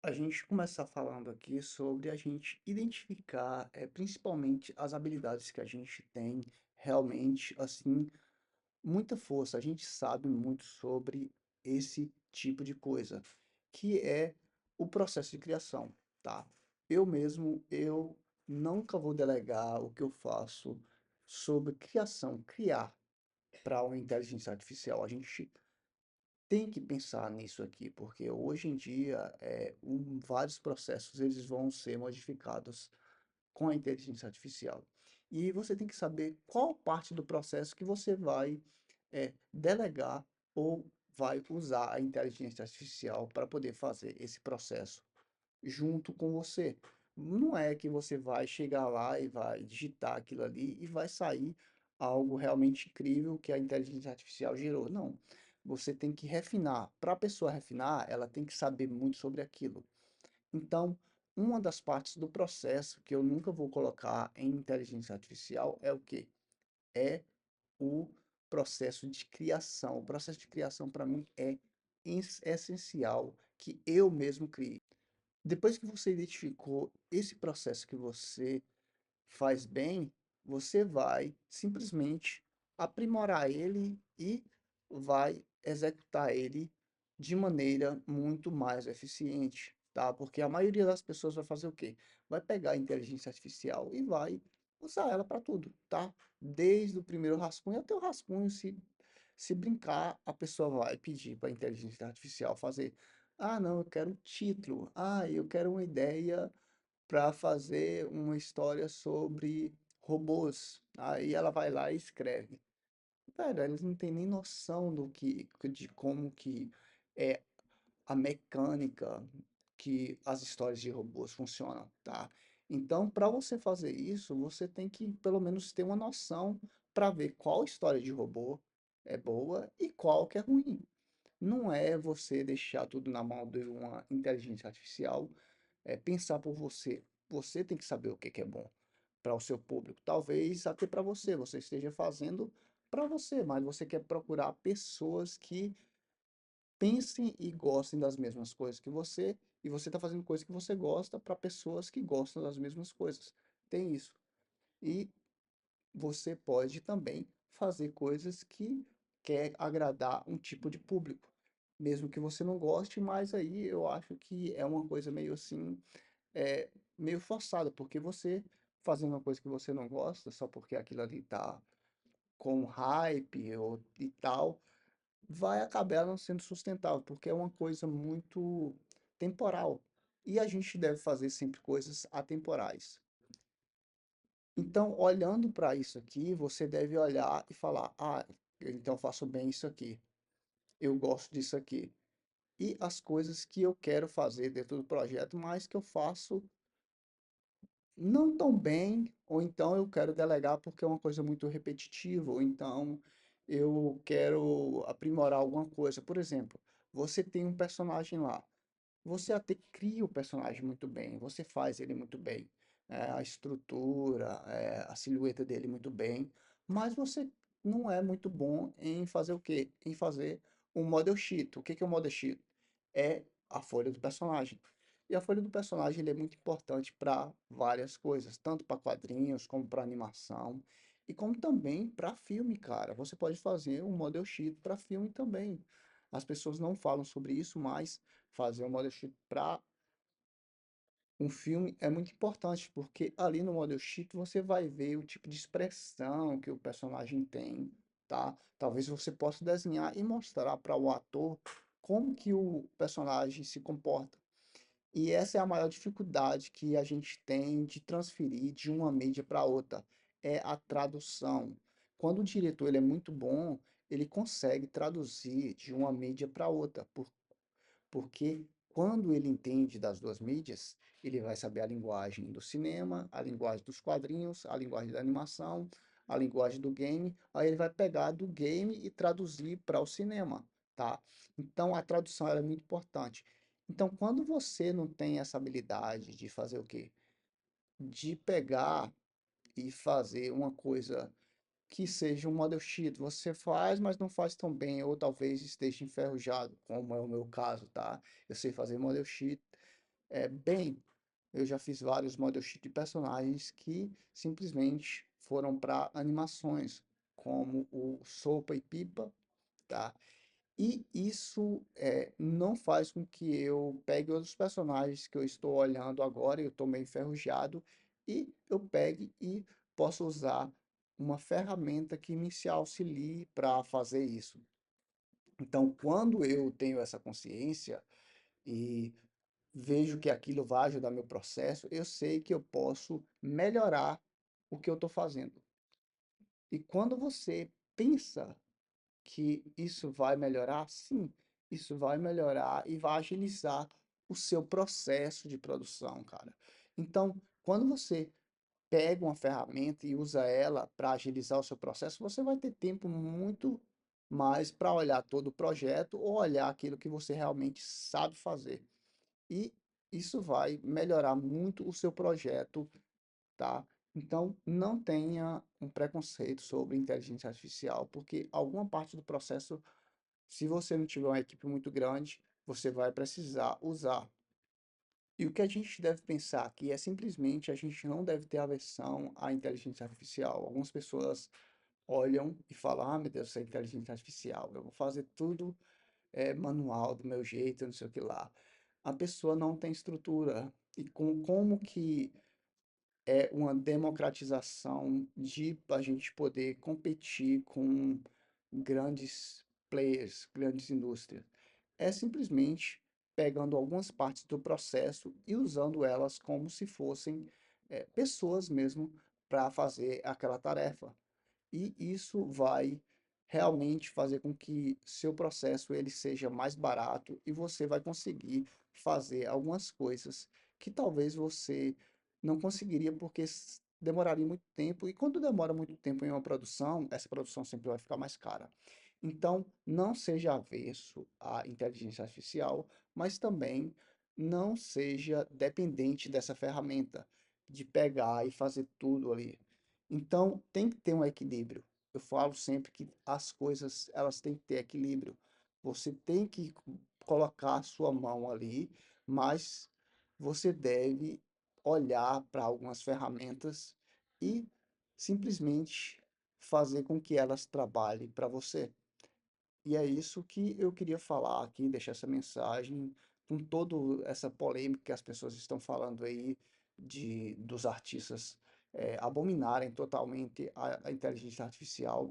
A gente começar falando aqui sobre a gente identificar, principalmente as habilidades que a gente tem realmente, assim, muita força. A gente sabe muito sobre esse tipo de coisa, que é o processo de criação, tá? Eu nunca vou delegar o que eu faço sobre criação, criar para uma inteligência artificial. A gente tem que pensar nisso aqui, porque hoje em dia, vários processos eles vão ser modificados com a inteligência artificial. E você tem que saber qual parte do processo que você vai delegar ou vai usar a inteligência artificial para poder fazer esse processo junto com você. Não é que você vai chegar lá e vai digitar aquilo ali e vai sair algo realmente incrível que a inteligência artificial gerou. Não. Você tem que refinar. Para a pessoa refinar, ela tem que saber muito sobre aquilo. Então, uma das partes do processo que eu nunca vou colocar em inteligência artificial é o quê? É o processo de criação. O processo de criação, para mim, é essencial que eu mesmo crie. Depois que você identificou esse processo que você faz bem, você vai simplesmente aprimorar ele e vai executar ele de maneira muito mais eficiente, tá? Porque a maioria das pessoas vai fazer o quê? Vai pegar a inteligência artificial e vai usar ela para tudo, tá? Desde o primeiro rascunho até o rascunho, se brincar, a pessoa vai pedir para a inteligência artificial fazer. Ah, não, eu quero um título. Ah, eu quero uma ideia para fazer uma história sobre robôs. Aí ela vai lá e escreve. Velho, eles não têm nem noção de como que é a mecânica que as histórias de robôs funcionam, tá? Então, para você fazer isso, você tem que pelo menos ter uma noção para ver qual história de robô é boa e qual que é ruim. Não é você deixar tudo na mão de uma inteligência artificial, pensar por você. Você tem que saber o que que é bom para o seu público. Talvez até para você, você esteja fazendo para você, mas você quer procurar pessoas que pensem e gostem das mesmas coisas que você, e você está fazendo coisas que você gosta para pessoas que gostam das mesmas coisas. Tem isso. E você pode também fazer coisas que quer agradar um tipo de público, mesmo que você não goste, mas aí eu acho que é uma coisa meio assim, meio forçada, porque você fazendo uma coisa que você não gosta, só porque aquilo ali tá com hype ou e tal, vai acabar não sendo sustentável, porque é uma coisa muito temporal. E a gente deve fazer sempre coisas atemporais. Então, olhando para isso aqui, você deve olhar e falar: ah, então eu faço bem isso aqui, eu gosto disso aqui. E as coisas que eu quero fazer dentro do projeto, mas que eu faço não tão bem, ou então eu quero delegar porque é uma coisa muito repetitiva, ou então eu quero aprimorar alguma coisa. Por exemplo, você tem um personagem lá. Você até cria o personagem muito bem, você faz ele muito bem, a estrutura, a silhueta dele muito bem, mas você não é muito bom em fazer o quê? Em fazer um model sheet. O que que é um model sheet? É a folha do personagem. E a folha do personagem ele é muito importante para várias coisas, tanto para quadrinhos, como para animação, e como também para filme, cara. Você pode fazer um model sheet para filme também. As pessoas não falam sobre isso, mas fazer um model sheet para um filme é muito importante, porque ali no model sheet você vai ver o tipo de expressão que o personagem tem, tá? Talvez você possa desenhar e mostrar para o ator como que o personagem se comporta. E essa é a maior dificuldade que a gente tem de transferir de uma mídia para outra, é a tradução. Quando o diretor ele é muito bom, ele consegue traduzir de uma mídia para outra, porque quando ele entende das duas mídias, ele vai saber a linguagem do cinema, a linguagem dos quadrinhos, a linguagem da animação, a linguagem do game, aí ele vai pegar do game e traduzir para o cinema, tá? Então a tradução ela é muito importante. Então, quando você não tem essa habilidade de fazer o quê? De pegar e fazer uma coisa que seja um model sheet. Você faz, mas não faz tão bem, ou talvez esteja enferrujado, como é o meu caso, tá? Eu sei fazer model sheet, bem. Eu já fiz vários model sheet de personagens que simplesmente foram para animações, como o Sopa e Pipa, tá? E isso não faz com que eu pegue outros personagens que eu estou olhando agora, eu estou meio enferrujado, e eu pegue e possa usar uma ferramenta que me auxilie para fazer isso. Então, quando eu tenho essa consciência e vejo que aquilo vai ajudar meu processo, eu sei que eu posso melhorar o que eu estou fazendo. E quando você pensa que isso vai melhorar, sim, isso vai melhorar e vai agilizar o seu processo de produção, cara. Então, quando você pega uma ferramenta e usa ela para agilizar o seu processo, você vai ter tempo muito mais para olhar todo o projeto ou olhar aquilo que você realmente sabe fazer. E isso vai melhorar muito o seu projeto, tá? Então, não tenha um preconceito sobre inteligência artificial, porque alguma parte do processo, se você não tiver uma equipe muito grande, você vai precisar usar. E o que a gente deve pensar aqui é simplesmente a gente não deve ter aversão à inteligência artificial. Algumas pessoas olham e falam: ah, meu Deus, isso é inteligência artificial, eu vou fazer tudo manual, do meu jeito, não sei o que lá. A pessoa não tem estrutura. E como que é uma democratização de a gente poder competir com grandes players, grandes indústrias? É simplesmente pegando algumas partes do processo e usando elas como se fossem pessoas mesmo para fazer aquela tarefa. E isso vai realmente fazer com que seu processo ele seja mais barato e você vai conseguir fazer algumas coisas que talvez você não conseguiria porque demoraria muito tempo, e quando demora muito tempo em uma produção, essa produção sempre vai ficar mais cara. Então, não seja avesso à inteligência artificial, mas também não seja dependente dessa ferramenta, de pegar e fazer tudo ali. Então, tem que ter um equilíbrio. Eu falo sempre que as coisas, elas têm que ter equilíbrio. Você tem que colocar a sua mão ali, mas você deve olhar para algumas ferramentas e simplesmente fazer com que elas trabalhem para você. E é isso que eu queria falar aqui, deixar essa mensagem com toda essa polêmica que as pessoas estão falando aí dos artistas abominarem totalmente a inteligência artificial,